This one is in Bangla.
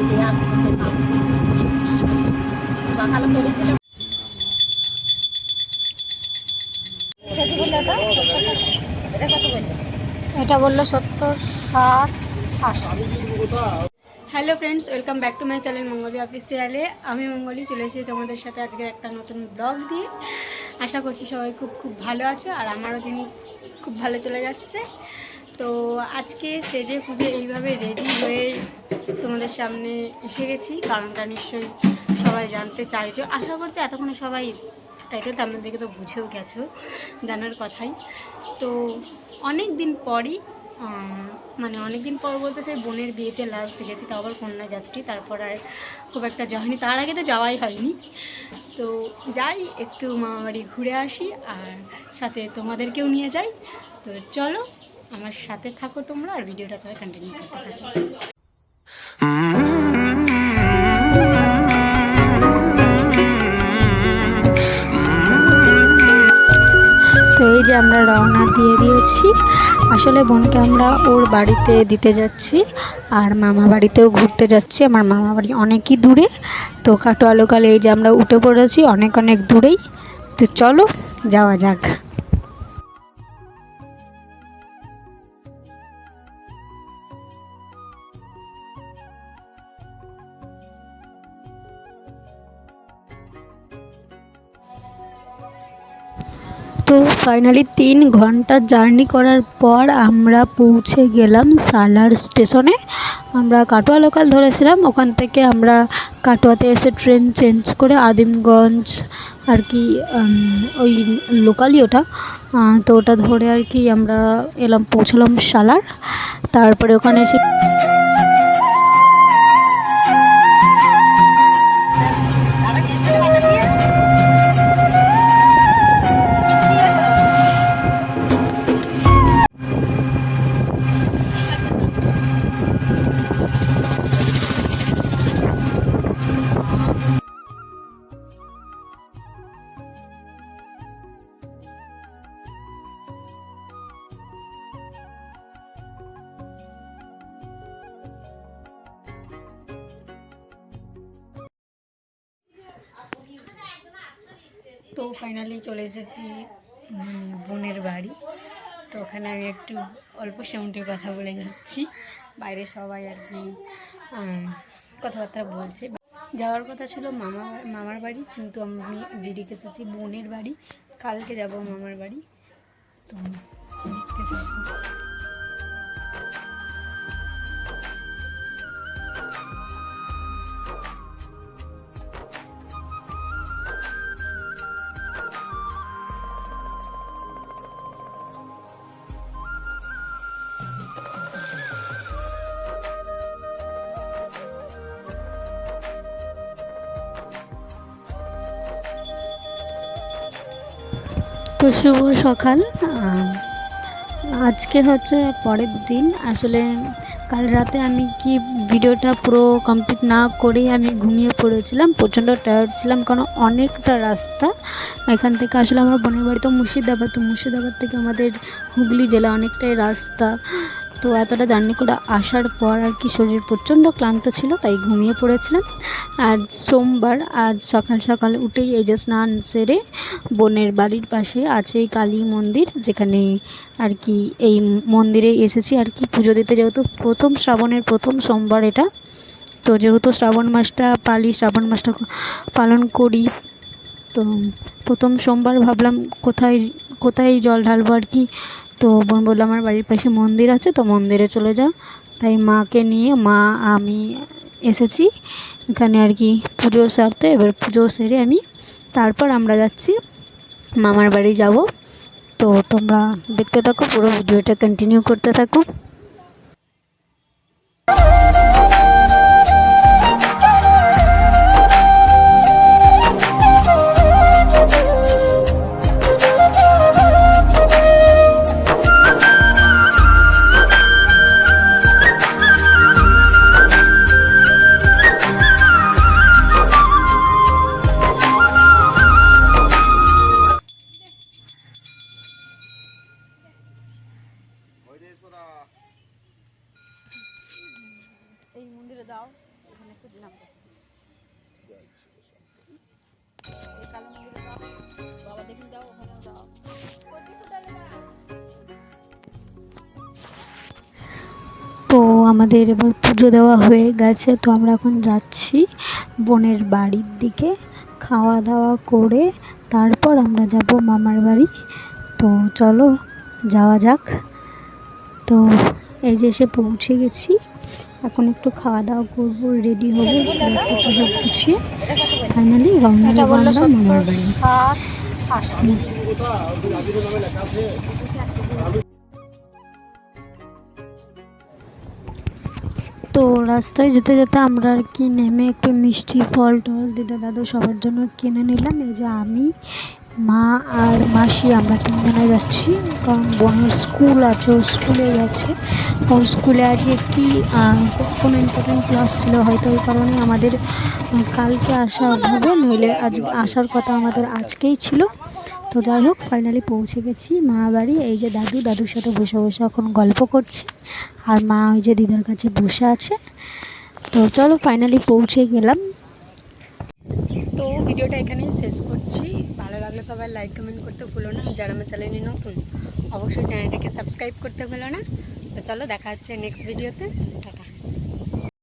দিয়ে আসি দেখে নামছি। সকালে করেছিলাম এটা বললো 70, 60, 80। Hello friends, welcome back to my channel Mangli অফিসিয়ালে। আমি মঙ্গলি চলে এসেছি তোমাদের সাথে আজকে একটা নতুন ব্লগ দিয়ে। আশা করছি সবাই খুব খুব ভালো আছো, আর আমারও দিন খুব ভালো চলে যাচ্ছে। তো আজকে সেজে পুজো এইভাবে রেডি হয়ে তোমাদের সামনে এসে গেছি, কারণটা নিশ্চয়ই সবাই জানতে চাইছো। আশা করছি এতক্ষণে সবাই টাইটেল আপনার দিকে তো বুঝেও গেছো, জানার কথাই। তো অনেক দিন পরই মানে অনেক দিন পর বলতে সেই বোনের বিয়েতে লাস্ট গেছি, তাও আবার কন্যা যাত্রী, তারপর আর খুব একটা যায়নি। তার আগে তো যাওয়াই হয়নি। তো যাই, একটু মামাবাড়ি ঘুরে আসি আর সাথে তোমাদেরকেও নিয়ে যাই। তো চলো আমার সাথে থাকো তোমরা, আর ভিডিওটা সবাই কন্টিনিউ করতে থাকো। তো এই যে আমরা রওনা দিয়ে দিয়েছি। আসলে বোনকে আমরা ওর বাড়িতে দিতে যাচ্ছি, আর মামা বাড়িতেও ঘুরতে যাচ্ছি। আমার মামা বাড়ি অনেকই দূরে। তো কাটোয়া লোকালে এই যে আমরা উঠে পড়েছি অনেক অনেক দূরেই। তো চলো যাওয়া যাক। তো ফাইনালি 3 ঘন্টা জার্নি করার পর আমরা পৌঁছে গেলাম সালার স্টেশনে। আমরা কাটোয়া লোকাল ধরেছিলাম, ওখান থেকে আমরা কাটোয়াতে এসে ট্রেন চেঞ্জ করে আদিমগঞ্জ আর কি ওই লোকালই ওটা, তো ওটা ধরে আর কি আমরা পৌঁছলাম সালার। তারপরে ওখানে এসে তো ফাইনালি চলে এসেছি বোনের বাড়ি। তো ওখানে আমি একটু অল্প সাউন্ডে কথা বলে যাচ্ছি, বাইরে সবাই আর কি কথাবার্তা বলছে। যাওয়ার কথা ছিল মামার বাড়ি, কিন্তু আমি ডিরেক্ট এসেছি বোনের বাড়ি। কালকে যাব মামার বাড়ি। তো দেখতে থাকবো। তো শুভ সকাল। আজকে হচ্ছে পরের দিন। আসলে কাল রাতে আমি কি ভিডিওটা পুরো কমপ্লিট না করেই আমি ঘুমিয়ে পড়েছিলাম। প্রচণ্ড টায়ার্ড ছিলাম, কারণ অনেকটা রাস্তা এখান থেকে। আসলে আমার বোনের বাড়ি তো মুর্শিদাবাদ, তো মুর্শিদাবাদ থেকে আমাদের হুগলি জেলা অনেকটাই রাস্তা। তো এতটা জার্নি করে আসার পর আর কি শরীর প্রচণ্ড ক্লান্ত ছিল, তাই ঘুমিয়ে পড়েছিলাম। আজ সোমবার, আজ সকাল সকাল উঠেই এই যে স্নান সেরে বোনের বাড়ির পাশে আছে এই কালী মন্দির, যেখানে আর কি এই মন্দিরে এসেছি আর কি পুজো দিতে। যেহেতু শ্রাবণের প্রথম সোমবার এটা, তো যেহেতু শ্রাবণ মাসটা পালন করি, তো প্রথম সোমবার ভাবলাম কোথায় জল ঢালবো আর কি। তো বোন বললো আমার বাড়ির পাশে মন্দির আছে, তো মন্দিরে চলে যাও। তাই মাকে নিয়ে আমি এসেছি এখানে আর কি পুজো সারতে। এবার পুজো সেরে তারপর আমরা যাচ্ছি মামার বাড়ি যাব। তো তোমরা দেখতে থাকো, পুরো ভিডিওটা কন্টিনিউ করতে থাকো। তো আমাদের এবার পুজো দেওয়া হয়ে গেছে, তো আমরা এখন যাচ্ছি বোনের বাড়ির দিকে। খাওয়া দাওয়া করে তারপর আমরা যাব মামার বাড়ি। তো চলো যাওয়া যাক। তো এই যে এসে পৌঁছে গেছি, এখন একটু খাওয়া দাওয়া করবো, রেডি হবো, ব্যাগপত্র সব গুছিয়ে ফাইনালি রওনা এটা দেবো বললো আমরা মামার 70, বাড়ি। 60, 80। তো রাস্তায় যেতে যেতে আমরা আর কি নেমে একটু মিষ্টি ফল টল দিদা দাদু সবার জন্য কিনে নিলাম। এই যে আমি, মা আর মাসি আমরা তিনজনে যাচ্ছি, কারণ বোনের স্কুল আছে, ও স্কুলে গেছে। ওর স্কুলে আজকে কি কোনো ইম্পর্টেন্ট ক্লাস ছিল হয়তো, ওই কারণে আমাদের কালকে আসা হবে, নইলে আজ আসার কথা আমাদের আজকেই ছিল। তো যাই হোক ফাইনালি পৌঁছে গেছি মা বাড়ি। এই যে দাদুর সাথে বসে বসে এখন গল্প করছে, আর মা ওই যে দিদার কাছে বসে আছে। তো চলো ফাইনালি পৌঁছে গেলাম। তো ভিডিওটা এখানেই শেষ করছি। ভালো লাগলে সবাই লাইক কমেন্ট করতে ভুলো না, যারা আমার চ্যানেলে নতুন অবশ্যই চ্যানেলটাকে সাবস্ক্রাইব করতে ভুলো না। তো চলো দেখা হচ্ছে নেক্সট ভিডিওতে। টাটা।